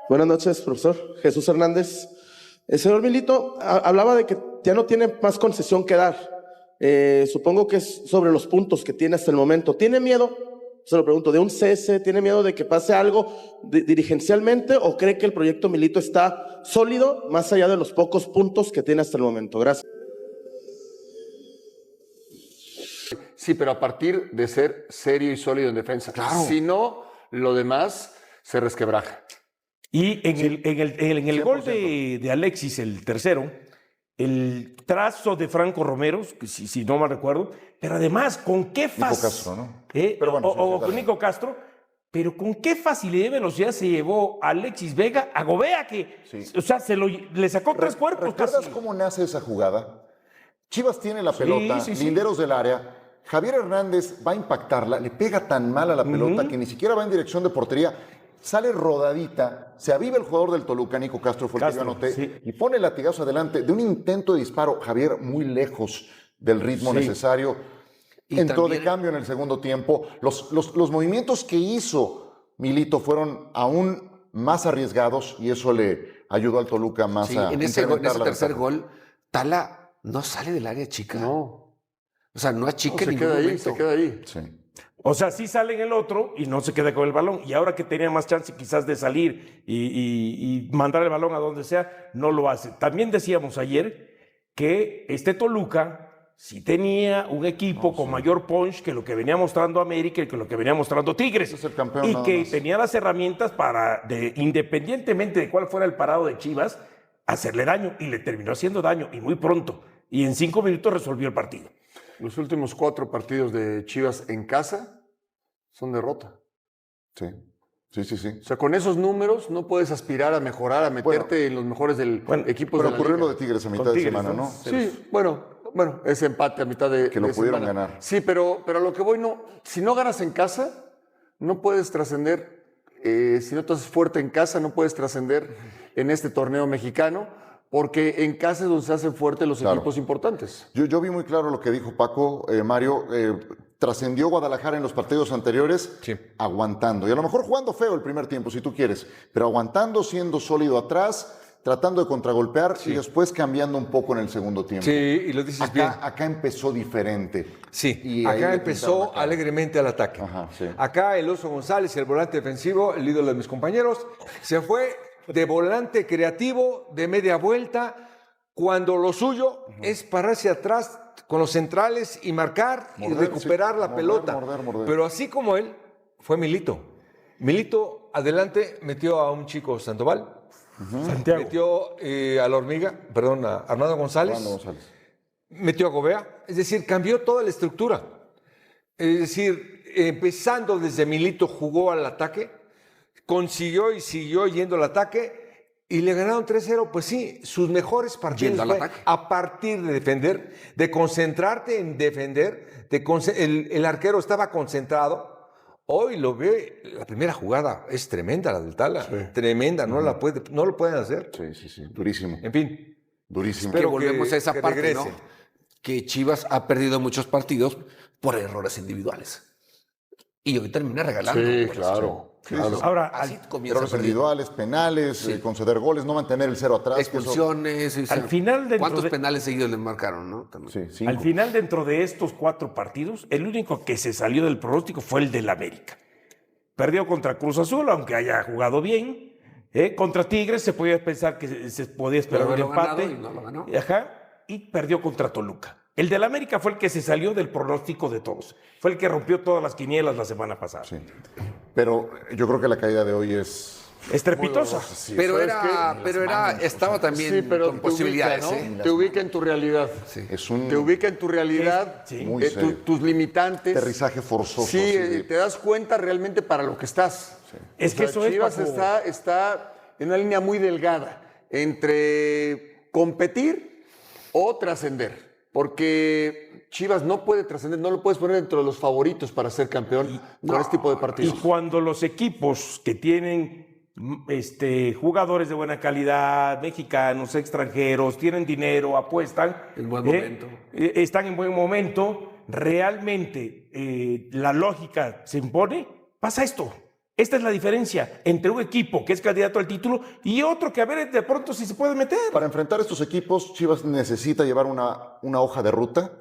Buenas noches, profesor Jesús Hernández. El señor Milito hablaba de que ya no tiene más concesión que dar. Supongo que es sobre los puntos que tiene hasta el momento. ¿Tiene miedo, se lo pregunto, de un cese? ¿Tiene miedo de que pase algo dirigencialmente o cree que el proyecto Milito está sólido más allá de los pocos puntos que tiene hasta el momento? Gracias. Sí, pero a partir de ser serio y sólido en defensa. Claro. Si no, lo demás se resquebraja. Y en el gol de Alexis, el tercero, el trazo de Franco Romero, si no mal recuerdo, pero además, ¿con qué Nico Castro, ¿no? Pero bueno, o con Nico Castro, pero con qué facilidad y velocidad se llevó Alexis Vega a Gobea, que, o sea, le sacó tres cuerpos. ¿Recuerdas casi. cómo nace esa jugada? Chivas tiene la pelota, linderos del área. Javier Hernández va a impactarla, le pega tan mal a la pelota que ni siquiera va en dirección de portería. Sale rodadita, se aviva el jugador del Toluca, Nico Castro fue el que yo anoté, y pone el latigazo adelante de un intento de disparo. Javier muy lejos del ritmo necesario. Y entró también, de cambio en el segundo tiempo. Los movimientos que hizo Milito fueron aún más arriesgados y eso le ayudó al Toluca más a en ese incrementar la tercer ventaja. gol, Tala no sale del área chica. No. O sea, no achica en Se ningún queda ahí, momento. se queda ahí. Sí. O sea, sí sale en el otro y no se queda con el balón. Y ahora que tenía más chance quizás de salir y mandar el balón a donde sea, no lo hace. También decíamos ayer que este Toluca sí tenía un equipo con mayor punch que lo que venía mostrando América y que lo que venía mostrando Tigres. Es el campeón, y nada que más. tenía las herramientas para, independientemente de cuál fuera el parado de Chivas, hacerle daño. Y le terminó haciendo daño y muy pronto. Y en 5 minutos resolvió el partido. Los últimos 4 partidos de Chivas en casa son derrota. Sí. O sea, con esos números no puedes aspirar a mejorar, a meterte en los mejores del equipo de Pero la ocurrió liga. lo de Tigres a mitad Con de Tigres, semana, ¿no? ¿no? Sí, bueno, ese empate a mitad de Que lo de pudieron semana. ganar. Sí, pero a lo que voy, no, si no ganas en casa, no puedes trascender. Si no te haces fuerte en casa, no puedes trascender en este torneo mexicano, porque en casa es donde se hacen fuertes los equipos importantes. Yo vi muy claro lo que dijo Paco, Mario. Trascendió Guadalajara en los partidos anteriores aguantando. Y a lo mejor jugando feo el primer tiempo, si tú quieres, pero aguantando, siendo sólido atrás, tratando de contragolpear y después cambiando un poco en el segundo tiempo. Sí, y lo dices bien. Acá empezó diferente. Sí, Y ahí acá le empezó pintaron la cara. alegremente al ataque. Ajá, sí. Acá el Oso González, el volante defensivo, el ídolo de mis compañeros, se fue de volante creativo, de media vuelta, cuando lo suyo es pararse atrás con los centrales y marcar y Morder, recuperar sí. la pelota. Morder. Pero así como él, fue Milito. Milito adelante metió a un chico Sandoval, Santiago. metió a la hormiga, perdón, a Armando González. Fernando González. Metió a Gobea, es decir, cambió toda la estructura. Es decir, empezando desde Milito jugó al ataque, consiguió y siguió yendo al ataque y le ganaron 3-0. Pues sí, sus mejores partidos Yendo al fue ataque. a partir de defender, de concentrarte en defender, el arquero estaba concentrado. Hoy lo ve, la primera jugada es tremenda, la del Tala, tremenda, no lo pueden hacer. Sí. Durísimo. En fin. Durísimo. Que volvemos a esa que parte, regrese. ¿no? Que Chivas ha perdido muchos partidos por errores individuales. Y hoy termina regalando. Sí, goles. claro. Ahora, Así comienza Errores perdiendo. individuales, penales, conceder goles, no mantener el cero atrás. que eso- Expulsiones. Al final, dentro ¿cuántos de- penales seguidos le marcaron, no? También. Sí, 5. al final, dentro de estos 4 partidos, el único que se salió del pronóstico fue el del América. Perdió contra Cruz Azul, aunque haya jugado bien. Contra Tigres se podía pensar que se podía esperar un Pero haberlo empate. ganado y no lo ganó. Y perdió contra Toluca. El del América fue el que se salió del pronóstico de todos. Fue el que rompió todas las quinielas la semana pasada. Sí. Pero yo creo que la caída de hoy es... Estrepitosa. Pero ¿sabes estaba también Sí, pero con te ubica, posibilidades. ¿no? ¿eh? Te ubica en tu realidad. Es un Te ubica en tu realidad, Sí. Muy serio. tus limitantes. aterrizaje forzoso. Sí, así de- te das cuenta realmente para lo que estás. Es que eso es, Chivas Paco. está en una línea muy delgada entre competir o trascender. Porque Chivas no puede trascender, no lo puedes poner dentro de los favoritos para ser campeón con este tipo de Y partidos. cuando los equipos que tienen jugadores de buena calidad, mexicanos, extranjeros, tienen dinero, apuestan. En buen momento. Están en buen momento. Realmente la lógica se impone. Pasa esto. Esta es la diferencia entre un equipo que es candidato al título y otro que a ver de pronto si se puede meter. Para enfrentar estos equipos, Chivas necesita llevar una hoja de ruta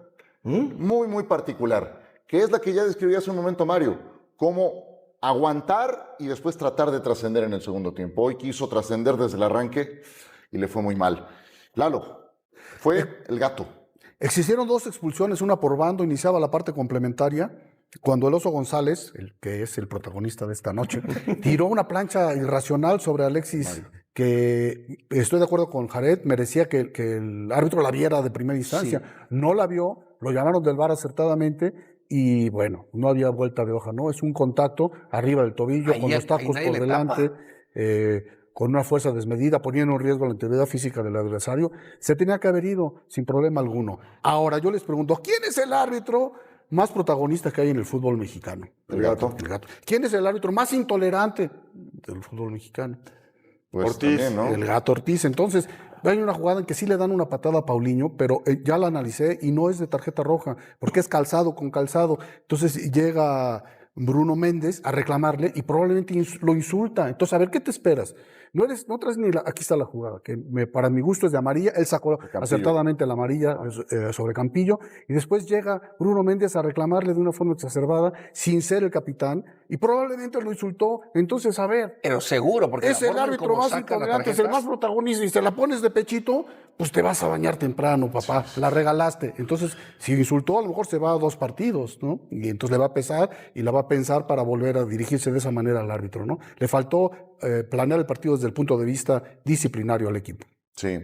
muy, muy particular, que es la que ya describí hace un momento Mario, cómo aguantar y después tratar de trascender en el segundo tiempo. Hoy quiso trascender desde el arranque y le fue muy mal. Lalo, fue el gato. Existieron 2 expulsiones, una por bando, iniciaba la parte complementaria, cuando el Oso González, el que es el protagonista de esta noche, tiró una plancha irracional sobre Alexis, que estoy de acuerdo con Jared, merecía que el árbitro la viera de primera instancia. Sí. No la vio, lo llamaron del VAR acertadamente y bueno, no había vuelta de hoja, ¿no? Es un contacto arriba del tobillo, con los tacos por delante, con una fuerza desmedida, poniendo en riesgo la integridad física del adversario. Se tenía que haber ido sin problema alguno. Ahora yo les pregunto, ¿quién es el árbitro más protagonista que hay en el fútbol mexicano? El gato. ¿Quién es el árbitro más intolerante del fútbol mexicano? Pues Ortiz, también, ¿no? El gato Ortiz. Entonces, hay una jugada en que sí le dan una patada a Paulinho, pero ya la analicé y no es de tarjeta roja, porque es calzado con calzado. Entonces llega Bruno Méndez a reclamarle y probablemente lo insulta. Entonces, a ver, ¿qué te esperas? No traes ni aquí está la jugada, que para mi gusto es de amarilla. Él sacó acertadamente la amarilla sobre Campillo y después llega Bruno Méndez a reclamarle de una forma exacerbada sin ser el capitán y probablemente lo insultó. Entonces, a ver. Pero seguro, porque es el árbitro más intolerante, es el más protagonista y si te la pones de pechito, pues te vas a bañar temprano, papá. Sí. La regalaste. Entonces, si insultó, a lo mejor se va a 2 partidos, ¿no? Y entonces le va a pesar y la va a pensar para volver a dirigirse de esa manera al árbitro, ¿no? Le faltó planear el partido desde el punto de vista disciplinario al equipo. Sí.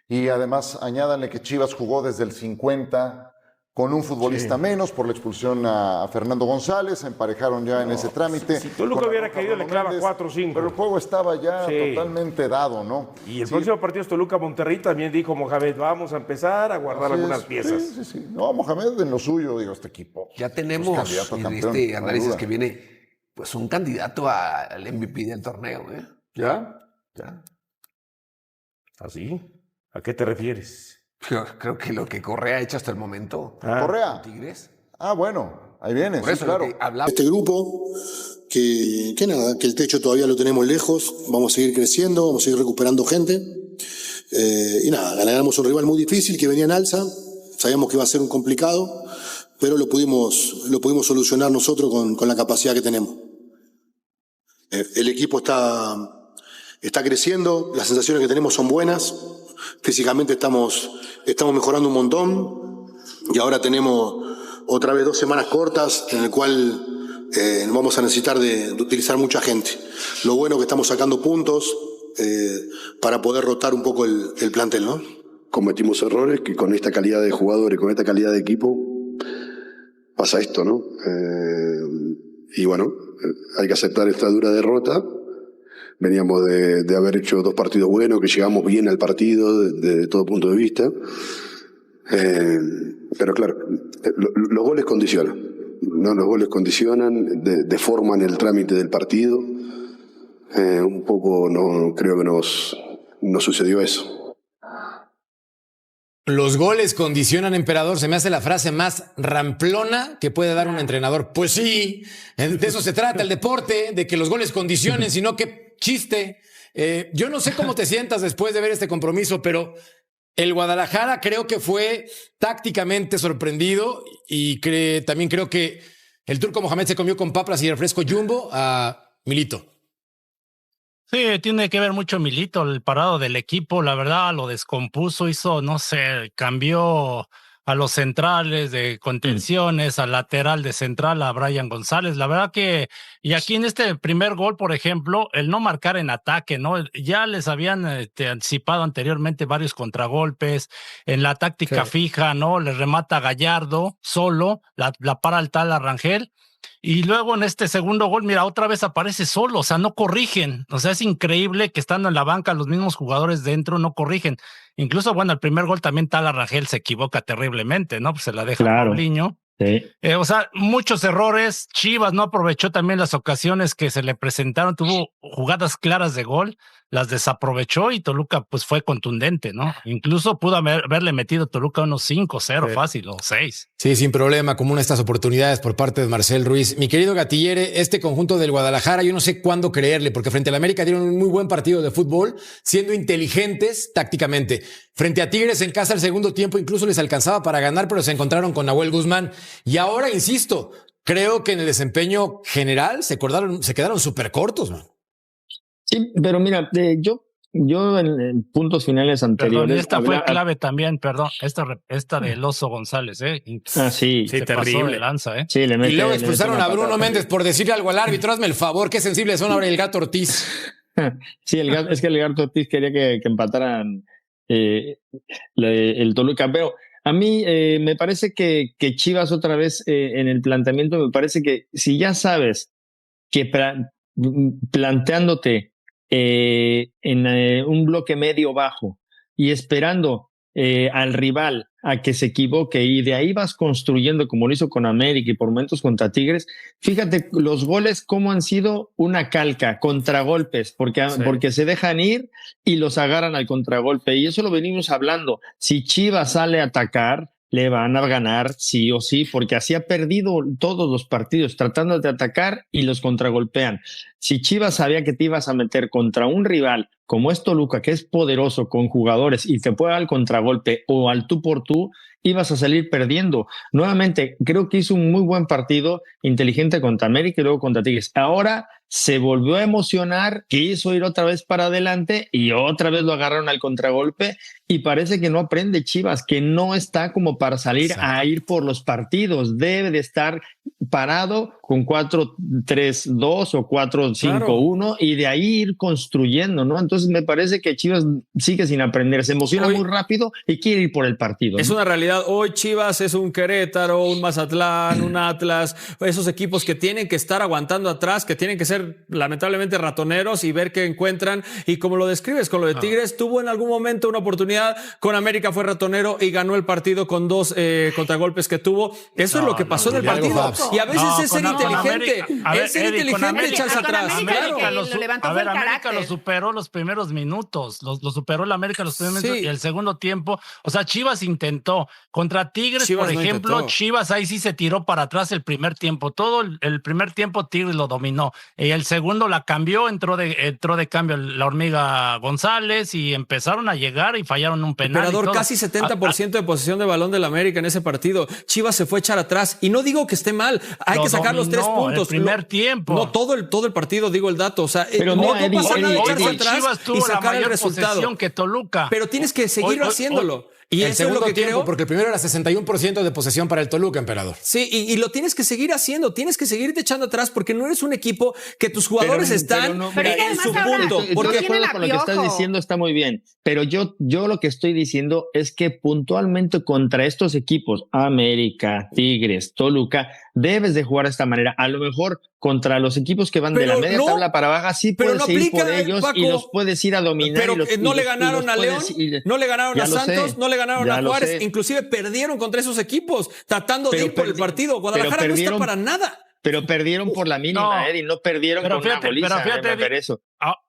Y además, añádanle que Chivas jugó desde el 50 con un futbolista menos por la expulsión a Fernando González, se emparejaron ya en ese trámite. Si Toluca hubiera querido, le clava 4 o 5. Pero el juego estaba ya totalmente dado, ¿no? Y el próximo partido es Toluca-Monterrey, también dijo Mohamed, vamos a empezar a guardar algunas piezas. Sí. No, Mohamed en lo suyo, digo, este equipo. Ya tenemos en este análisis que viene, pues un candidato al MVP del torneo, ¿eh? ¿Ya? ¿Así? ¿A qué te refieres? Yo creo que lo que Correa ha hecho hasta el momento. ¿Correa? Tigres. Bueno, ahí viene, por eso, claro. Este grupo, que nada, que el techo todavía lo tenemos lejos, vamos a seguir creciendo, vamos a seguir recuperando gente. Y nada, ganamos un rival muy difícil que venía en alza, sabíamos que iba a ser un complicado, pero lo pudimos solucionar nosotros con la capacidad que tenemos. El equipo está creciendo, las sensaciones que tenemos son buenas, físicamente estamos mejorando un montón y ahora tenemos otra vez 2 semanas cortas en el cual vamos a necesitar de utilizar mucha gente. Lo bueno es que estamos sacando puntos para poder rotar un poco el plantel, ¿no? Cometimos errores que con esta calidad de jugadores, con esta calidad de equipo, pasa esto, ¿no? Y bueno, hay que aceptar esta dura derrota. Veníamos de haber hecho 2 partidos buenos, que llegamos bien al partido desde todo punto de vista. Pero claro, los goles condicionan, ¿no? Los goles condicionan, deforman el trámite del partido. Un poco no creo que nos sucedió eso. Los goles condicionan, emperador. Se me hace la frase más ramplona que puede dar un entrenador. Pues sí, de eso se trata el deporte, de que los goles condicionen, sino que chiste. Yo no sé cómo te sientas después de ver este compromiso, pero el Guadalajara creo que fue tácticamente sorprendido y también creo que el Turco Mohamed se comió con papas y refresco Jumbo a Milito. Sí, tiene que ver mucho Milito, el parado del equipo, la verdad lo descompuso, hizo, no sé, cambió a los centrales de contenciones, al lateral de central, a Brian González, la verdad que, y aquí en este primer gol, por ejemplo, el no marcar en ataque, ¿no? Ya les habían anticipado anteriormente varios contragolpes, en la táctica fija, ¿no? Le remata Gallardo solo, la para el tal Rangel. Y luego en este segundo gol, mira, otra vez aparece solo, o sea, no corrigen. O sea, es increíble que estando en la banca los mismos jugadores dentro no corrigen. Incluso, bueno, el primer gol también Tala Rangel se equivoca terriblemente, ¿no? Pues se la deja a Paulinho. Sí. O sea, muchos errores. Chivas no aprovechó también las ocasiones que se le presentaron. Tuvo jugadas claras de gol, las desaprovechó y Toluca pues fue contundente, ¿no? Incluso pudo haberle metido Toluca unos 5-0 fácil o 6. Sí, sin problema, común estas oportunidades por parte de Marcel Ruiz. Mi querido Gatillere, este conjunto del Guadalajara, yo no sé cuándo creerle, porque frente al América dieron un muy buen partido de fútbol, siendo inteligentes tácticamente. Frente a Tigres en casa el segundo tiempo incluso les alcanzaba para ganar, pero se encontraron con Nahuel Guzmán. Y ahora, insisto, creo que en el desempeño general se quedaron súper cortos, man. Sí, pero mira, yo en puntos finales anteriores... Perdón, esta fue clave también, perdón, esta del Oso González, sí, se terrible. pasó de lanza, Sí, Y luego expulsaron a Bruno Méndez por decirle algo al árbitro, hazme el favor, qué sensibles son ahora el Gato Ortiz. Sí, es que el Gato Ortiz quería que empataran el Toluca, pero a mí me parece que Chivas otra vez en el planteamiento, me parece que si ya sabes que planteándote en un bloque medio bajo y esperando al rival a que se equivoque y de ahí vas construyendo como lo hizo con América y por momentos contra Tigres, fíjate los goles cómo han sido una calca, contragolpes, porque se dejan ir y los agarran al contragolpe y eso lo venimos hablando. Si Chivas sale a atacar, le van a ganar sí o sí, porque así ha perdido todos los partidos tratando de atacar y los contragolpean. Si Chivas sabía que te ibas a meter contra un rival como es Toluca, que es poderoso con jugadores y te puede dar al contragolpe o al tú por tú, ibas a salir perdiendo. Nuevamente, creo que hizo un muy buen partido, inteligente contra América y luego contra Tigres. Ahora se volvió a emocionar, quiso ir otra vez para adelante y otra vez lo agarraron al contragolpe y parece que no aprende Chivas, que no está como para salir a ir por los partidos. Debe de estar parado con 4-3-2 o 4-5-1 y de ahí ir construyendo, ¿no? Entonces me parece que Chivas sigue sin aprender, se emociona muy rápido y quiere ir por el partido, ¿no? Es una realidad. Hoy Chivas es un Querétaro, un Mazatlán, un Atlas, esos equipos que tienen que estar aguantando atrás, que tienen que ser lamentablemente ratoneros y ver qué encuentran. Y como lo describes con lo de Tigres, tuvo en algún momento una oportunidad, con América fue ratonero y ganó el partido con 2 contragolpes que tuvo. Eso es lo que pasó en el partido. Y a veces es ser inteligente. Es ser inteligente echarse atrás. América lo superó los primeros minutos. Lo superó el América los primeros minutos y el segundo tiempo. O sea, Chivas intentó. Contra Tigres, por ejemplo, Chivas ahí sí se tiró para atrás el primer tiempo. Todo el primer tiempo Tigres lo dominó. Y el segundo la cambió, entró de cambio la hormiga González y empezaron a llegar y fallaron un penal. Emperador, casi 70% de posesión de balón del América en ese partido. Chivas se fue a echar atrás. Y no digo que esté mal. Hay que sacar los 3 puntos. El primer tiempo. No, todo el partido, digo el dato. O sea, pero no pasa nada echarse atrás Chivas tuvo y sacar la el resultado. Que Toluca. Pero tienes que seguir haciéndolo. Y el eso es lo que tiempo, creo. porque el primero era 61% de posesión para el Toluca, Emperador. Sí, y lo tienes que seguir haciendo, tienes que seguirte echando atrás porque no eres un equipo que tus jugadores están en su punto. Estoy de acuerdo con lo que estás diciendo, está muy bien, pero yo lo que estoy diciendo es que puntualmente contra estos equipos, América, Tigres, Toluca, debes de jugar de esta manera. A lo mejor contra los equipos que van de la media tabla para abajo, sí puedes ir por ellos, Paco, y los puedes ir a dominar. Pero no le ganaron a León, no le ganaron a Santos, no le ganaron a Juárez, inclusive perdieron contra esos equipos, tratando de ir por el partido. Guadalajara no está para nada. Pero perdieron por la mínima, Eddie, no perdieron con una goliza. Eso.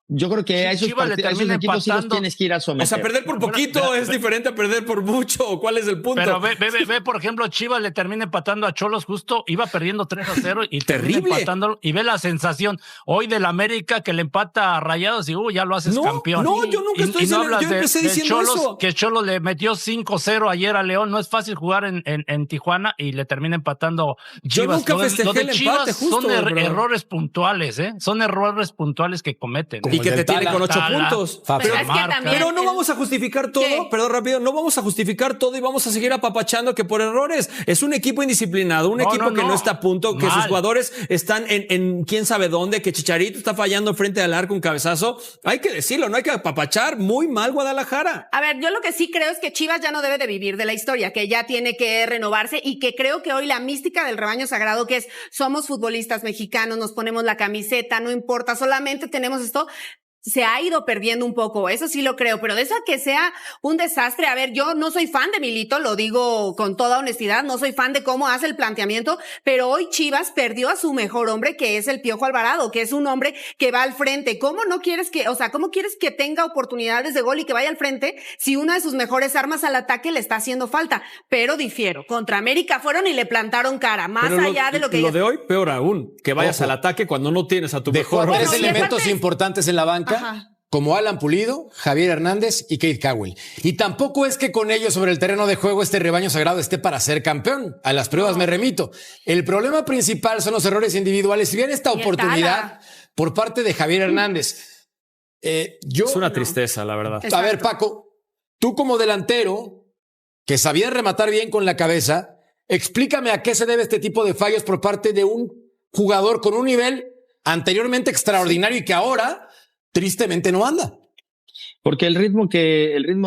Yo creo que a esos equipos sí los tienes que ir a someter. O sea, perder por poquito es diferente a perder por mucho. ¿Cuál es el punto? Pero ve, por ejemplo, Chivas le termina empatando a Cholos justo, iba perdiendo 3-0 y termina empatando. Y ve la sensación hoy del América que le empata a Rayados y ya lo haces campeón. No, yo nunca estoy diciendo, yo empecé diciendo Cholos, eso. Que Cholos le metió 5-0 ayer a León. No es fácil jugar en Tijuana y le termina empatando Chivas. Yo nunca festejé el empate, justo. Son errores puntuales, Son errores puntuales que cometen. Y que te tiene con 8 puntos. Pero no vamos a justificar todo, perdón, rápido, no vamos a justificar todo y vamos a seguir apapachando que por errores. Es un equipo indisciplinado, un equipo que no está a punto, que sus jugadores están en quién sabe dónde, que Chicharito está fallando frente al arco un cabezazo. Hay que decirlo, no hay que apapachar. Muy mal Guadalajara. A ver, yo lo que sí creo es que Chivas ya no debe de vivir de la historia, que ya tiene que renovarse y que creo que hoy la mística del rebaño sagrado, que es somos futbolistas mexicanos, nos ponemos la camiseta, no importa, solamente tenemos esto. se ha ido perdiendo un poco, eso sí lo creo, pero de eso a que sea un desastre, a ver, yo no soy fan de Milito, lo digo con toda honestidad, no soy fan de cómo hace el planteamiento, pero hoy Chivas perdió a su mejor hombre, que es el Piojo Alvarado, que es un hombre que va al frente. ¿Cómo no quieres que, o sea, cómo quieres que tenga oportunidades de gol y que vaya al frente si una de sus mejores armas al ataque le está haciendo falta? Pero difiero, contra América fueron y le plantaron cara, más Pero allá de lo que... Lo de hoy, peor aún, que vayas al ataque cuando no tienes a tu mejor hombre. Tres elementos importantes en la banca. Ajá. Como Alan Pulido, Javier Hernández y Keith Cowell. Y tampoco es que con ellos sobre el terreno de juego este rebaño sagrado esté para ser campeón. A las pruebas me remito. El problema principal son los errores individuales. Si bien esta oportunidad por parte de Javier Hernández, es una tristeza, la verdad. A ver, Paco, tú como delantero que sabías rematar bien con la cabeza, explícame a qué se debe este tipo de fallos por parte de un jugador con un nivel anteriormente extraordinario y que ahora tristemente no anda. Porque el ritmo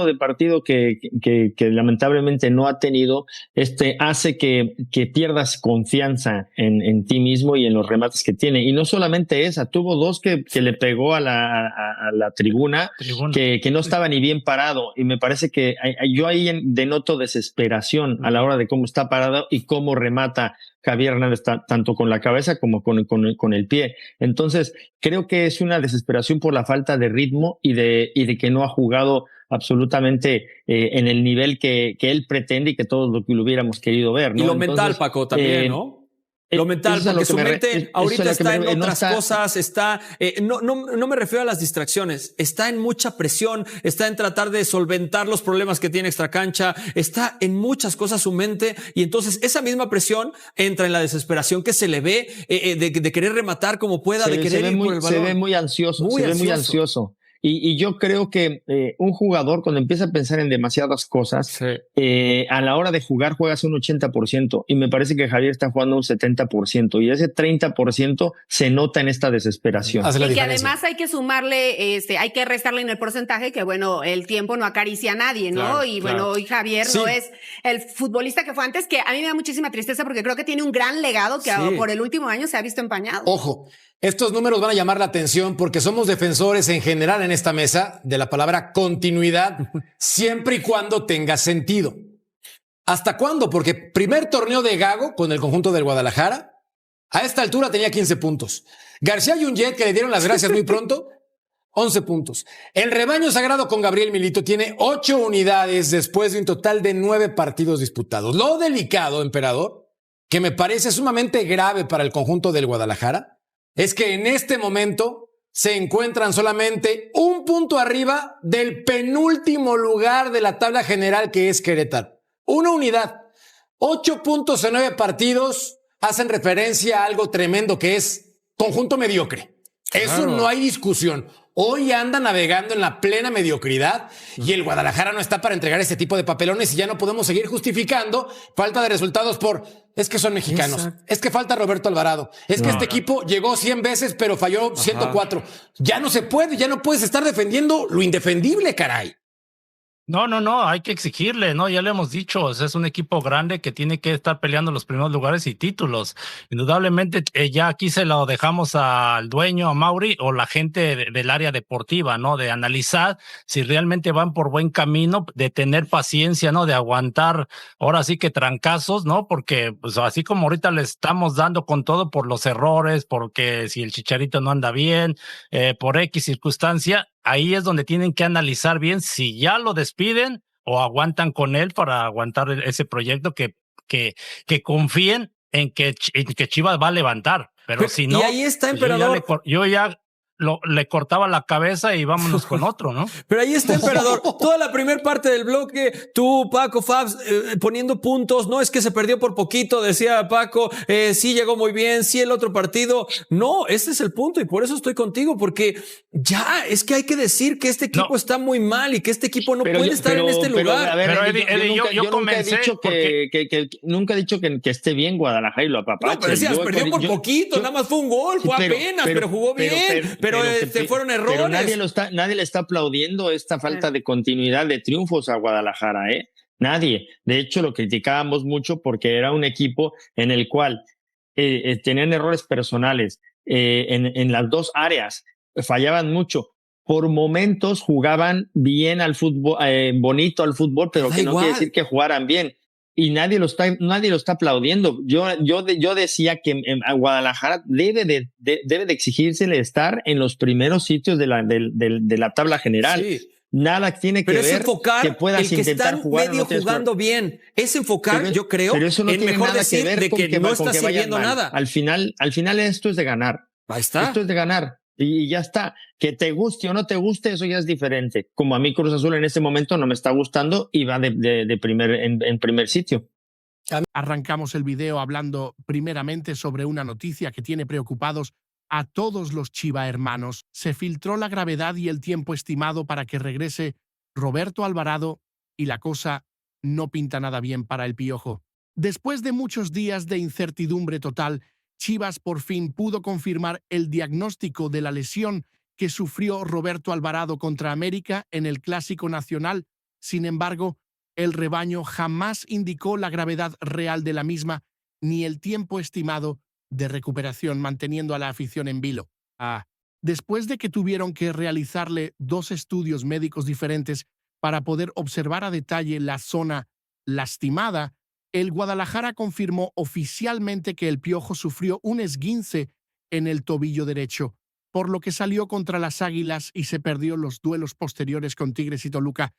de partido que lamentablemente no ha tenido, hace que pierdas confianza en ti mismo y en los remates que tiene. Y no solamente esa, tuvo dos que le pegó a la tribuna. Que no estaba ni bien parado. Y me parece que yo ahí denoto desesperación a la hora de cómo está parado y cómo remata Javier Hernández, tanto con la cabeza como con el pie. Entonces, creo que es una desesperación por la falta de ritmo y de que no ha jugado absolutamente en el nivel que él pretende y que todos lo hubiéramos querido ver, ¿no? Y lo mental, Paco, también, ¿no? Lo mental, porque su mente ahorita está en otras cosas, no me refiero a las distracciones, está en mucha presión, está en tratar de solventar los problemas que tiene extracancha, está en muchas cosas su mente, y entonces esa misma presión entra en la desesperación que se le ve de querer rematar como pueda, de querer ir por el balón. Se ve muy ansioso, muy ansioso. Y yo creo que un jugador cuando empieza a pensar en demasiadas cosas, a la hora de jugar juegas un 80% y me parece que Javier está jugando un 70% y ese 30% se nota en esta desesperación. Y que además hay que sumarle, hay que restarle en el porcentaje que bueno, el tiempo no acaricia a nadie, ¿no? Claro, y bueno, hoy Javier no es el futbolista que fue antes, que a mí me da muchísima tristeza porque creo que tiene un gran legado que por el último año se ha visto empañado. Ojo. Estos números van a llamar la atención porque somos defensores en general en esta mesa de la palabra continuidad siempre y cuando tenga sentido. ¿Hasta cuándo? Porque primer torneo de Gago con el conjunto del Guadalajara, a esta altura tenía 15 puntos. García Yunget, que le dieron las gracias muy pronto, 11 puntos. El rebaño sagrado con Gabriel Milito tiene 8 unidades después de un total de 9 partidos disputados. Lo delicado, emperador, que me parece sumamente grave para el conjunto del Guadalajara, es que en este momento se encuentran solamente un punto arriba del penúltimo lugar de la tabla general, que es Querétaro. Una unidad. 8 puntos en 9 partidos hacen referencia a algo tremendo que es conjunto mediocre. Eso no hay discusión. Hoy anda navegando en la plena mediocridad y el Guadalajara no está para entregar este tipo de papelones y ya no podemos seguir justificando falta de resultados es que son mexicanos, es que falta Roberto Alvarado, es que este equipo llegó 100 veces pero falló 104. Ya no se puede, ya no puedes estar defendiendo lo indefendible, caray. No, hay que exigirle, ¿no? Ya le hemos dicho, o sea, es un equipo grande que tiene que estar peleando los primeros lugares y títulos. Indudablemente, ya aquí se lo dejamos al dueño, a Mauri, o la gente del área deportiva, ¿no? De analizar si realmente van por buen camino, de tener paciencia, ¿no? De aguantar, ahora sí que trancazos, ¿no? Porque, pues, así como ahorita le estamos dando con todo por los errores, porque si el Chicharito no anda bien, por X circunstancia, ahí es donde tienen que analizar bien si ya lo despiden o aguantan con él para aguantar ese proyecto que confíen en que Chivas va a levantar. Pero si no, y ahí está, emperador. Yo ya le cortaba la cabeza y vámonos con otro, ¿no? Pero ahí está, emperador. Toda la primera parte del bloque, tú, Paco, Fabs, poniendo puntos. No, es que se perdió por poquito, decía Paco. Sí llegó muy bien, sí el otro partido. No, ese es el punto y por eso estoy contigo, porque ya es que hay que decir que este equipo está muy mal y que este equipo no puede estar en este lugar. A ver, yo nunca he dicho nunca he dicho que esté bien Guadalajara y lo apapache. No, pero decías, perdió por poquito, nada más fue un gol, fue apenas, pero jugó bien. Pero se fueron errores. Pero nadie le está aplaudiendo esta falta de continuidad de triunfos a Guadalajara, ¿eh? Nadie. De hecho, lo criticábamos mucho porque era un equipo en el cual tenían errores personales en las dos áreas, fallaban mucho. por momentos jugaban bien al fútbol, bonito al fútbol, pero que no quiere decir que jugaran bien. Y nadie lo está aplaudiendo. Yo decía que a Guadalajara debe de exigírsele estar en los primeros sitios de la tabla general. Sí. Nada tiene que pero ver es enfocar que puedas el que intentar están jugar medio jugando bien. Es enfocar, yo creo, pero eso no en tiene mejor nada decir que ver de con que no está vayan sirviendo mal. nada. Al final esto es de ganar. Ahí está. Esto es de ganar. Y ya está. Que te guste o no te guste, eso ya es diferente. Como a mí Cruz Azul en este momento no me está gustando y va en primer sitio. Arrancamos el video hablando primeramente sobre una noticia que tiene preocupados a todos los Chiva hermanos. Se filtró la gravedad y el tiempo estimado para que regrese Roberto Alvarado y la cosa no pinta nada bien para el Piojo. Después de muchos días de incertidumbre total, Chivas por fin pudo confirmar el diagnóstico de la lesión que sufrió Roberto Alvarado contra América en el Clásico Nacional. Sin embargo, el rebaño jamás indicó la gravedad real de la misma ni el tiempo estimado de recuperación, manteniendo a la afición en vilo. Después de que tuvieron que realizarle 2 estudios médicos diferentes para poder observar a detalle la zona lastimada, el Guadalajara confirmó oficialmente que el Piojo sufrió un esguince en el tobillo derecho, por lo que salió contra las Águilas y se perdió los duelos posteriores con Tigres y Toluca.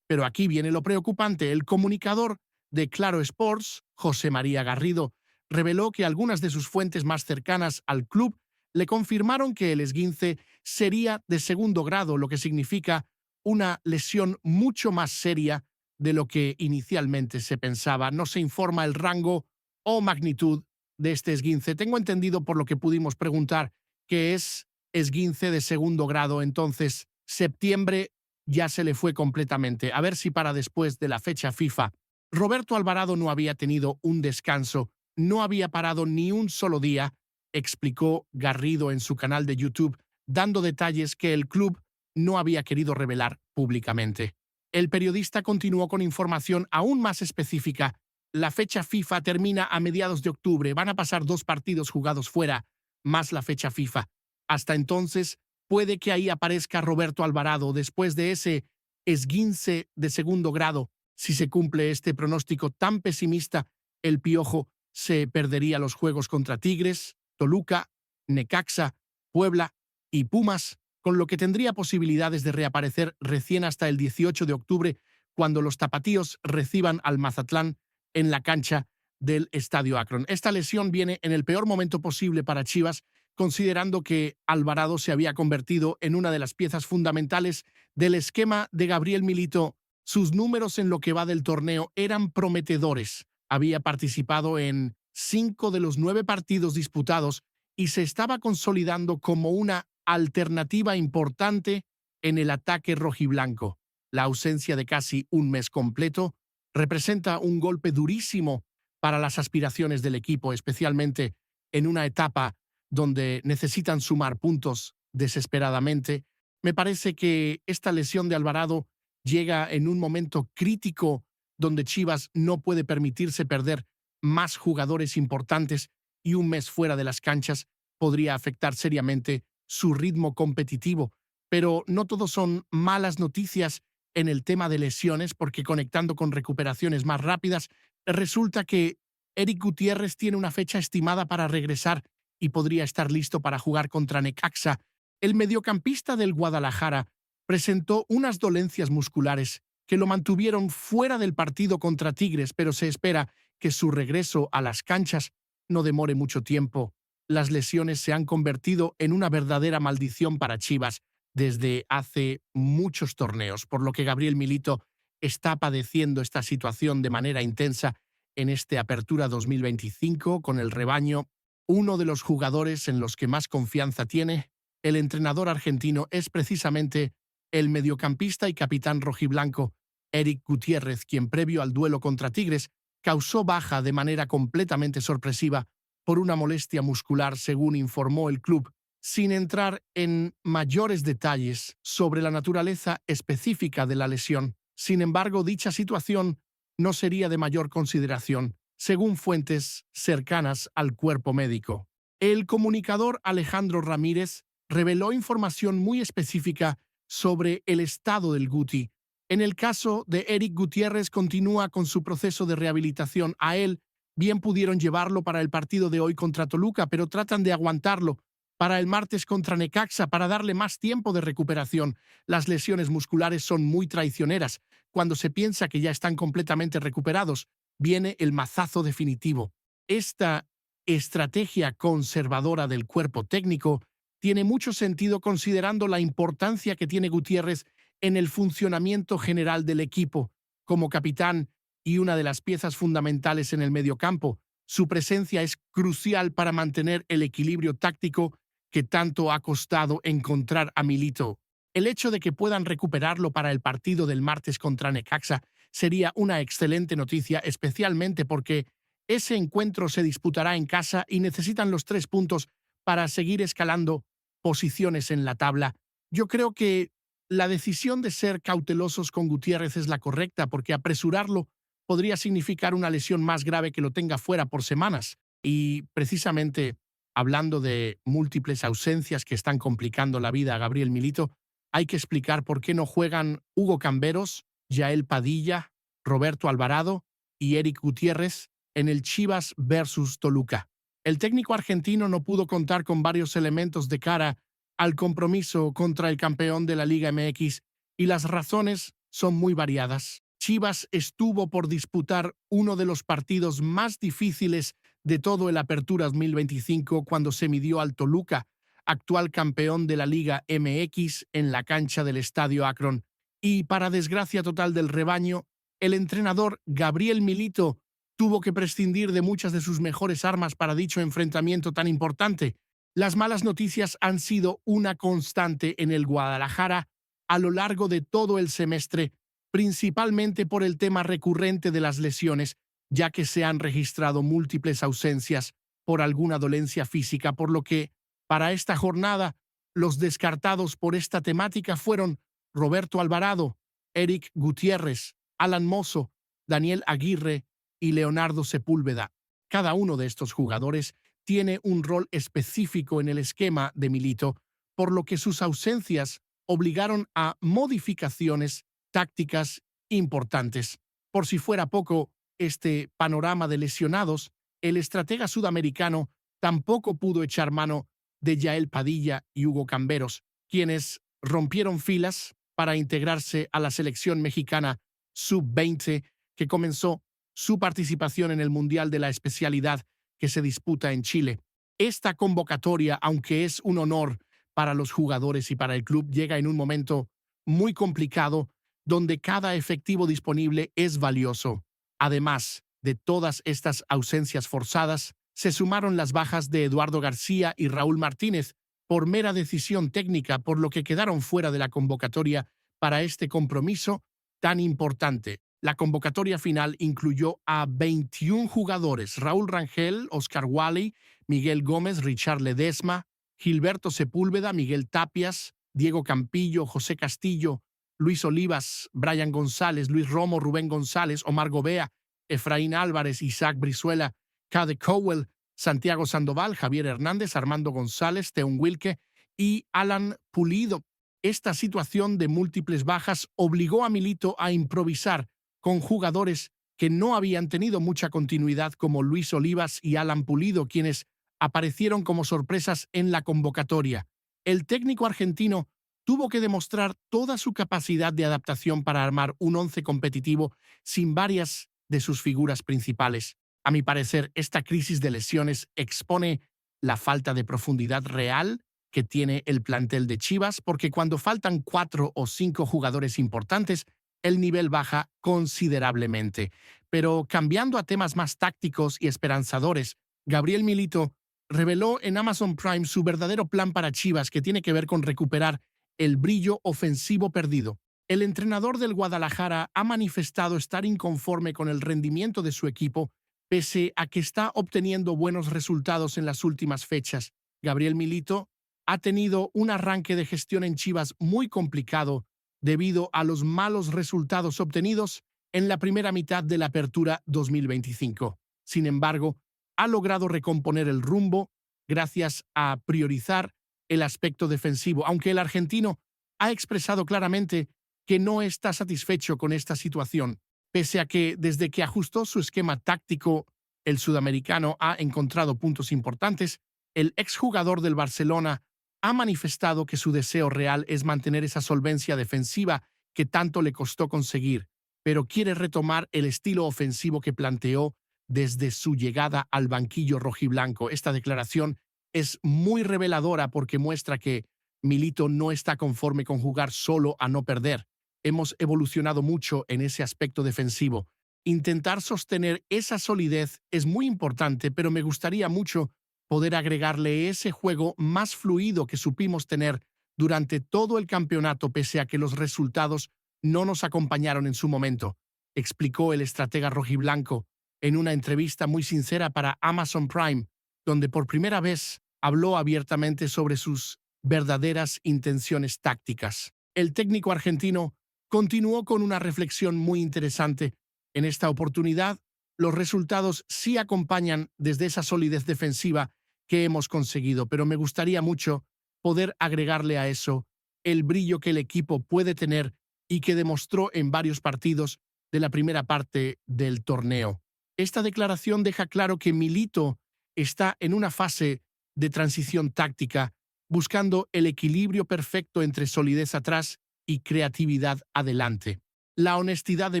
Pero aquí viene lo preocupante. El comunicador de Claro Sports, José María Garrido, reveló que algunas de sus fuentes más cercanas al club le confirmaron que el esguince sería de segundo grado, lo que significa una lesión mucho más seria de lo que inicialmente se pensaba. No se informa el rango o magnitud de este esguince. Tengo entendido por lo que pudimos preguntar que es esguince de segundo grado, entonces septiembre ya se le fue completamente. A ver si para después de la fecha FIFA. Roberto Alvarado no había tenido un descanso, no había parado ni un solo día, explicó Garrido en su canal de YouTube, dando detalles que el club no había querido revelar públicamente. El periodista continuó con información aún más específica. La fecha FIFA termina a mediados de octubre. Van a pasar 2 partidos jugados fuera, más la fecha FIFA. Hasta entonces, puede que ahí aparezca Roberto Alvarado después de ese esguince de segundo grado. Si se cumple este pronóstico tan pesimista, el Piojo se perdería los juegos contra Tigres, Toluca, Necaxa, Puebla y Pumas, con lo que tendría posibilidades de reaparecer recién hasta el 18 de octubre, cuando los tapatíos reciban al Mazatlán en la cancha del Estadio Akron. Esta lesión viene en el peor momento posible para Chivas, considerando que Alvarado se había convertido en una de las piezas fundamentales del esquema de Gabriel Milito. Sus números en lo que va del torneo eran prometedores. Había participado en 5 de los 9 partidos disputados y se estaba consolidando como una alternativa importante en el ataque rojiblanco. La ausencia de casi un mes completo representa un golpe durísimo para las aspiraciones del equipo, especialmente en una etapa donde necesitan sumar puntos desesperadamente. Me parece que esta lesión de Alvarado llega en un momento crítico donde Chivas no puede permitirse perder más jugadores importantes y un mes fuera de las canchas podría afectar seriamente su ritmo competitivo. Pero no todo son malas noticias en el tema de lesiones, porque conectando con recuperaciones más rápidas, resulta que Eric Gutiérrez tiene una fecha estimada para regresar y podría estar listo para jugar contra Necaxa. El mediocampista del Guadalajara presentó unas dolencias musculares que lo mantuvieron fuera del partido contra Tigres, pero se espera que su regreso a las canchas no demore mucho tiempo. Las lesiones se han convertido en una verdadera maldición para Chivas desde hace muchos torneos, por lo que Gabriel Milito está padeciendo esta situación de manera intensa en este Apertura 2025 con el rebaño. Uno de los jugadores en los que más confianza tiene el entrenador argentino es precisamente el mediocampista y capitán rojiblanco Eric Gutiérrez, quien previo al duelo contra Tigres causó baja de manera completamente sorpresiva por una molestia muscular, según informó el club, sin entrar en mayores detalles sobre la naturaleza específica de la lesión. Sin embargo, dicha situación no sería de mayor consideración, según fuentes cercanas al cuerpo médico. El comunicador Alejandro Ramírez reveló información muy específica sobre el estado del Guti. En el caso de Eric Gutiérrez, continúa con su proceso de rehabilitación. A él bien pudieron llevarlo para el partido de hoy contra Toluca, pero tratan de aguantarlo para el martes contra Necaxa para darle más tiempo de recuperación. Las lesiones musculares son muy traicioneras. Cuando se piensa que ya están completamente recuperados, viene el mazazo definitivo. Esta estrategia conservadora del cuerpo técnico tiene mucho sentido considerando la importancia que tiene Gutiérrez en el funcionamiento general del equipo. Como capitán y una de las piezas fundamentales en el mediocampo, su presencia es crucial para mantener el equilibrio táctico que tanto ha costado encontrar a Milito. El hecho de que puedan recuperarlo para el partido del martes contra Necaxa sería una excelente noticia, especialmente porque ese encuentro se disputará en casa y necesitan los 3 puntos para seguir escalando posiciones en la tabla. Yo creo que la decisión de ser cautelosos con Gutiérrez es la correcta, porque apresurarlo podría significar una lesión más grave que lo tenga fuera por semanas. Y precisamente hablando de múltiples ausencias que están complicando la vida a Gabriel Milito, hay que explicar por qué no juegan Hugo Camberos, Yael Padilla, Roberto Alvarado y Eric Gutiérrez en el Chivas versus Toluca. El técnico argentino no pudo contar con varios elementos de cara al compromiso contra el campeón de la Liga MX y las razones son muy variadas. Chivas estuvo por disputar uno de los partidos más difíciles de todo el Apertura 2025 cuando se midió al Toluca, actual campeón de la Liga MX, en la cancha del Estadio Akron. Y para desgracia total del rebaño, el entrenador Gabriel Milito tuvo que prescindir de muchas de sus mejores armas para dicho enfrentamiento tan importante. Las malas noticias han sido una constante en el Guadalajara a lo largo de todo el semestre, principalmente por el tema recurrente de las lesiones, ya que se han registrado múltiples ausencias por alguna dolencia física, por lo que, para esta jornada, los descartados por esta temática fueron Roberto Alvarado, Eric Gutiérrez, Alan Mozo, Daniel Aguirre y Leonardo Sepúlveda. Cada uno de estos jugadores tiene un rol específico en el esquema de Milito, por lo que sus ausencias obligaron a modificaciones tácticas importantes. Por si fuera poco este panorama de lesionados, el estratega sudamericano tampoco pudo echar mano de Yael Padilla y Hugo Camberos, quienes rompieron filas para integrarse a la selección mexicana sub-20 que comenzó su participación en el Mundial de la Especialidad que se disputa en Chile. Esta convocatoria, aunque es un honor para los jugadores y para el club, llega en un momento muy complicado donde cada efectivo disponible es valioso. Además de todas estas ausencias forzadas, se sumaron las bajas de Eduardo García y Raúl Martínez por mera decisión técnica, por lo que quedaron fuera de la convocatoria para este compromiso tan importante. La convocatoria final incluyó a 21 jugadores: Raúl Rangel, Oscar Wally, Miguel Gómez, Richard Ledesma, Gilberto Sepúlveda, Miguel Tapias, Diego Campillo, José Castillo, Luis Olivas, Brian González, Luis Romo, Rubén González, Omar Gobea, Efraín Álvarez, Isaac Brizuela, Cade Cowell, Santiago Sandoval, Javier Hernández, Armando González, Teun Wilke y Alan Pulido. Esta situación de múltiples bajas obligó a Milito a improvisar con jugadores que no habían tenido mucha continuidad, como Luis Olivas y Alan Pulido, quienes aparecieron como sorpresas en la convocatoria. El técnico argentino tuvo que demostrar toda su capacidad de adaptación para armar un once competitivo sin varias de sus figuras principales. A mi parecer, esta crisis de lesiones expone la falta de profundidad real que tiene el plantel de Chivas, porque cuando faltan 4 o 5 jugadores importantes, el nivel baja considerablemente. Pero cambiando a temas más tácticos y esperanzadores, Gabriel Milito reveló en Amazon Prime su verdadero plan para Chivas, que tiene que ver con recuperar el brillo ofensivo perdido. El entrenador del Guadalajara ha manifestado estar inconforme con el rendimiento de su equipo, pese a que está obteniendo buenos resultados en las últimas fechas. Gabriel Milito ha tenido un arranque de gestión en Chivas muy complicado debido a los malos resultados obtenidos en la primera mitad de la Apertura 2025. Sin embargo, ha logrado recomponer el rumbo gracias a priorizar el aspecto defensivo, aunque el argentino ha expresado claramente que no está satisfecho con esta situación, pese a que desde que ajustó su esquema táctico, el sudamericano ha encontrado puntos importantes. El exjugador del Barcelona ha manifestado que su deseo real es mantener esa solvencia defensiva que tanto le costó conseguir, pero quiere retomar el estilo ofensivo que planteó desde su llegada al banquillo rojiblanco. Esta declaración es muy reveladora porque muestra que Milito no está conforme con jugar solo a no perder. Hemos evolucionado mucho en ese aspecto defensivo. Intentar sostener esa solidez es muy importante, pero me gustaría mucho poder agregarle ese juego más fluido que supimos tener durante todo el campeonato, pese a que los resultados no nos acompañaron en su momento, explicó el estratega rojiblanco en una entrevista muy sincera para Amazon Prime, donde por primera vez habló abiertamente sobre sus verdaderas intenciones tácticas. El técnico argentino continuó con una reflexión muy interesante. En esta oportunidad, los resultados sí acompañan desde esa solidez defensiva que hemos conseguido, pero me gustaría mucho poder agregarle a eso el brillo que el equipo puede tener y que demostró en varios partidos de la primera parte del torneo. Esta declaración deja claro que Milito está en una fase de transición táctica, buscando el equilibrio perfecto entre solidez atrás y creatividad adelante. La honestidad de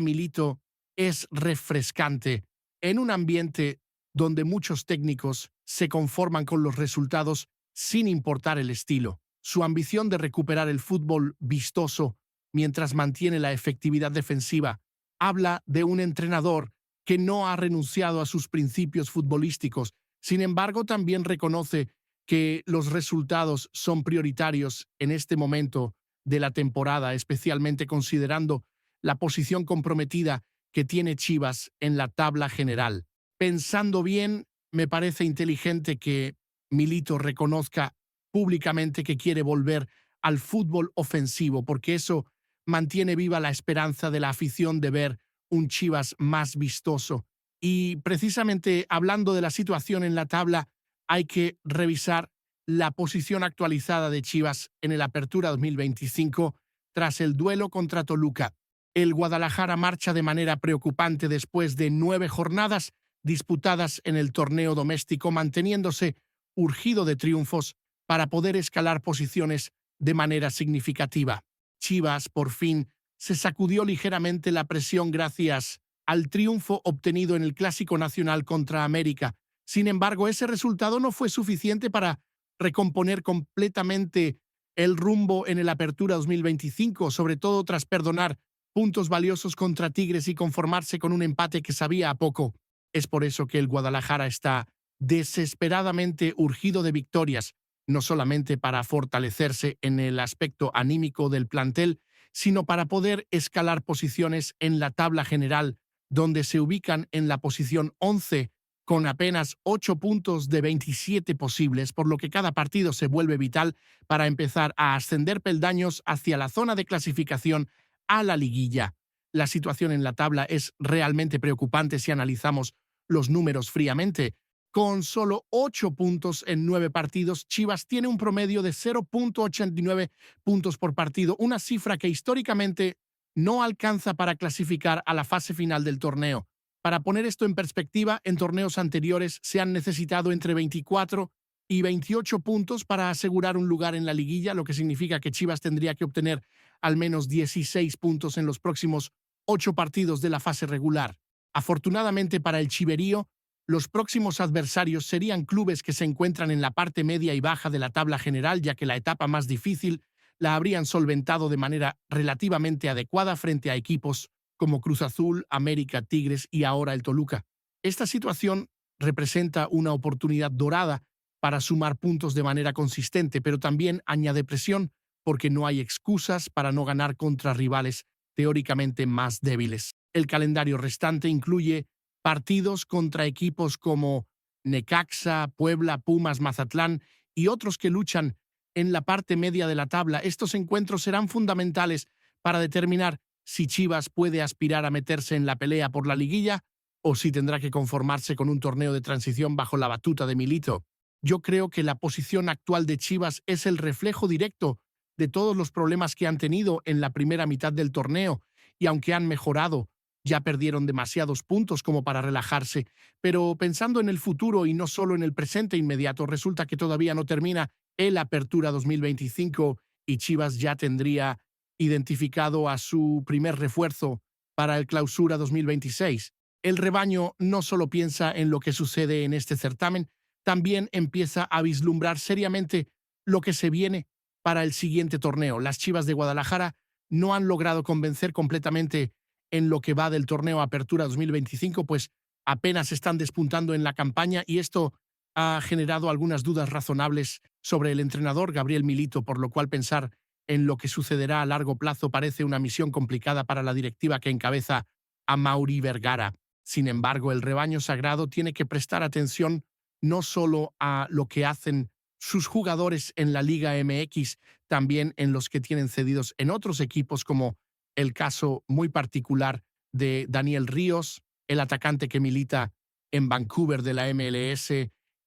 Milito es refrescante en un ambiente donde muchos técnicos se conforman con los resultados sin importar el estilo. Su ambición de recuperar el fútbol vistoso mientras mantiene la efectividad defensiva habla de un entrenador que no ha renunciado a sus principios futbolísticos. Sin embargo, también reconoce que los resultados son prioritarios en este momento de la temporada, especialmente considerando la posición comprometida que tiene Chivas en la tabla general. Pensando bien, me parece inteligente que Milito reconozca públicamente que quiere volver al fútbol ofensivo, porque eso mantiene viva la esperanza de la afición de ver un Chivas más vistoso. Y precisamente hablando de la situación en la tabla, hay que revisar la posición actualizada de Chivas en el Apertura 2025 tras el duelo contra Toluca. El Guadalajara marcha de manera preocupante después de 9 jornadas disputadas en el torneo doméstico, manteniéndose urgido de triunfos para poder escalar posiciones de manera significativa. Chivas, por fin, se sacudió ligeramente la presión gracias al triunfo obtenido en el Clásico Nacional contra América. Sin embargo, ese resultado no fue suficiente para recomponer completamente el rumbo en el Apertura 2025, sobre todo tras perdonar puntos valiosos contra Tigres y conformarse con un empate que sabía a poco. Es por eso que el Guadalajara está desesperadamente urgido de victorias, no solamente para fortalecerse en el aspecto anímico del plantel, sino para poder escalar posiciones en la tabla general, donde se ubican en la posición 11 con apenas 8 puntos de 27 posibles, por lo que cada partido se vuelve vital para empezar a ascender peldaños hacia la zona de clasificación a la liguilla. La situación en la tabla es realmente preocupante si analizamos los números fríamente. Con solo 8 puntos en 9 partidos, Chivas tiene un promedio de 0.89 puntos por partido, una cifra que históricamente no alcanza para clasificar a la fase final del torneo. Para poner esto en perspectiva, en torneos anteriores se han necesitado entre 24 y 28 puntos para asegurar un lugar en la liguilla, lo que significa que Chivas tendría que obtener al menos 16 puntos en los próximos 8 partidos de la fase regular. Afortunadamente para el chiverío, los próximos adversarios serían clubes que se encuentran en la parte media y baja de la tabla general, ya que la etapa más difícil la habrían solventado de manera relativamente adecuada frente a equipos como Cruz Azul, América, Tigres y ahora el Toluca. Esta situación representa una oportunidad dorada para sumar puntos de manera consistente, pero también añade presión porque no hay excusas para no ganar contra rivales teóricamente más débiles. El calendario restante incluye partidos contra equipos como Necaxa, Puebla, Pumas, Mazatlán y otros que luchan en la parte media de la tabla. Estos encuentros serán fundamentales para determinar si Chivas puede aspirar a meterse en la pelea por la liguilla o si tendrá que conformarse con un torneo de transición bajo la batuta de Milito. Yo creo que la posición actual de Chivas es el reflejo directo de todos los problemas que han tenido en la primera mitad del torneo, y aunque han mejorado, ya perdieron demasiados puntos como para relajarse. Pero pensando en el futuro y no solo en el presente inmediato, resulta que todavía no termina el Apertura 2025 y Chivas ya tendría identificado a su primer refuerzo para el Clausura 2026. El rebaño no solo piensa en lo que sucede en este certamen, también empieza a vislumbrar seriamente lo que se viene para el siguiente torneo. Las Chivas de Guadalajara no han logrado convencer completamente en lo que va del torneo Apertura 2025, pues apenas están despuntando en la campaña, y esto ha generado algunas dudas razonables sobre el entrenador Gabriel Milito, por lo cual pensar en lo que sucederá a largo plazo parece una misión complicada para la directiva que encabeza a Mauri Vergara. Sin embargo, el rebaño sagrado tiene que prestar atención no solo a lo que hacen sus jugadores en la Liga MX, también en los que tienen cedidos en otros equipos, como el caso muy particular de Daniel Ríos, el atacante que milita en Vancouver de la MLS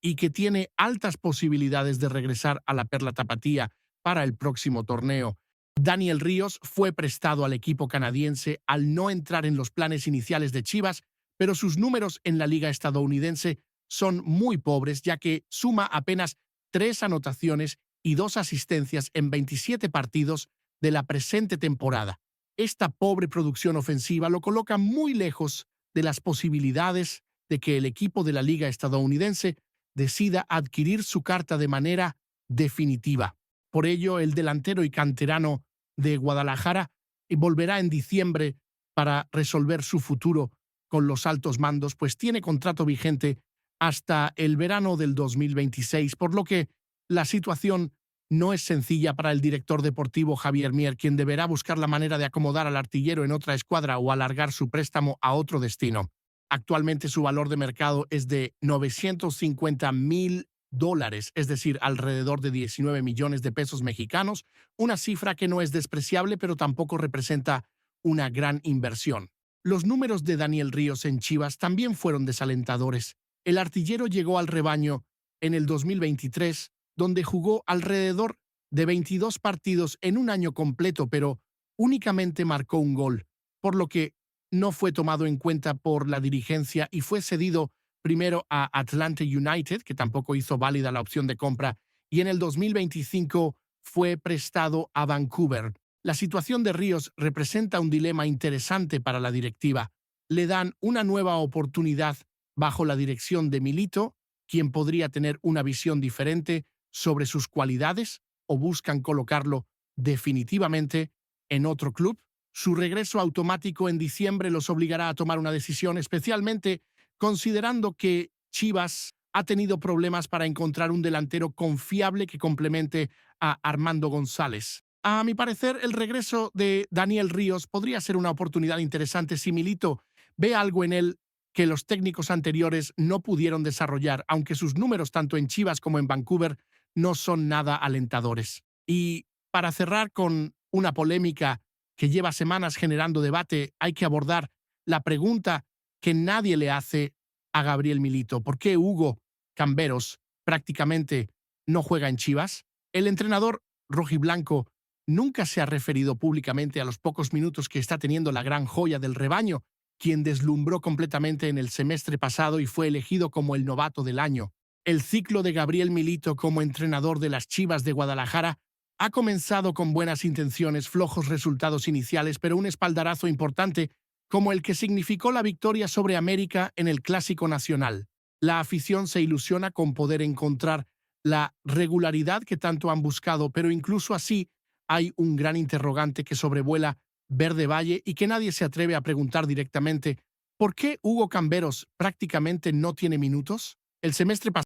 y que tiene altas posibilidades de regresar a la Perla Tapatía para el próximo torneo. Daniel Ríos fue prestado al equipo canadiense al no entrar en los planes iniciales de Chivas, pero sus números en la liga estadounidense son muy pobres, ya que suma apenas 3 anotaciones y 2 asistencias en 27 partidos de la presente temporada. Esta pobre producción ofensiva lo coloca muy lejos de las posibilidades de que el equipo de la liga estadounidense decida adquirir su carta de manera definitiva. Por ello, el delantero y canterano de Guadalajara volverá en diciembre para resolver su futuro con los altos mandos, pues tiene contrato vigente hasta el verano del 2026, por lo que la situación no es sencilla para el director deportivo Javier Mier, quien deberá buscar la manera de acomodar al artillero en otra escuadra o alargar su préstamo a otro destino. Actualmente su valor de mercado es de $950,000, es decir, alrededor de 19 millones de pesos mexicanos, una cifra que no es despreciable, pero tampoco representa una gran inversión. Los números de Daniel Ríos en Chivas también fueron desalentadores. El artillero llegó al rebaño en el 2023, donde jugó alrededor de 22 partidos en un año completo, pero únicamente marcó un gol, por lo que no fue tomado en cuenta por la dirigencia y fue cedido primero a Atlanta United, que tampoco hizo válida la opción de compra, y en el 2025 fue prestado a Vancouver. La situación de Ríos representa un dilema interesante para la directiva. Le dan una nueva oportunidad bajo la dirección de Milito, quien podría tener una visión diferente sobre sus cualidades, o buscan colocarlo definitivamente en otro club. Su regreso automático en diciembre los obligará a tomar una decisión, especialmente considerando que Chivas ha tenido problemas para encontrar un delantero confiable que complemente a Armando González. A mi parecer, el regreso de Daniel Ríos podría ser una oportunidad interesante si Milito ve algo en él que los técnicos anteriores no pudieron desarrollar, aunque sus números tanto en Chivas como en Vancouver no son nada alentadores. Y para cerrar con una polémica que lleva semanas generando debate, hay que abordar la pregunta que nadie le hace a Gabriel Milito. ¿Por qué Hugo Camberos prácticamente no juega en Chivas? El entrenador rojiblanco nunca se ha referido públicamente a los pocos minutos que está teniendo la gran joya del rebaño, quien deslumbró completamente en el semestre pasado y fue elegido como el novato del año. El ciclo de Gabriel Milito como entrenador de las Chivas de Guadalajara ha comenzado con buenas intenciones, flojos resultados iniciales, pero un espaldarazo importante como el que significó la victoria sobre América en el Clásico Nacional. La afición se ilusiona con poder encontrar la regularidad que tanto han buscado, pero incluso así hay un gran interrogante que sobrevuela Verde Valle y que nadie se atreve a preguntar directamente: ¿por qué Hugo Camberos prácticamente no tiene minutos? El semestre pasado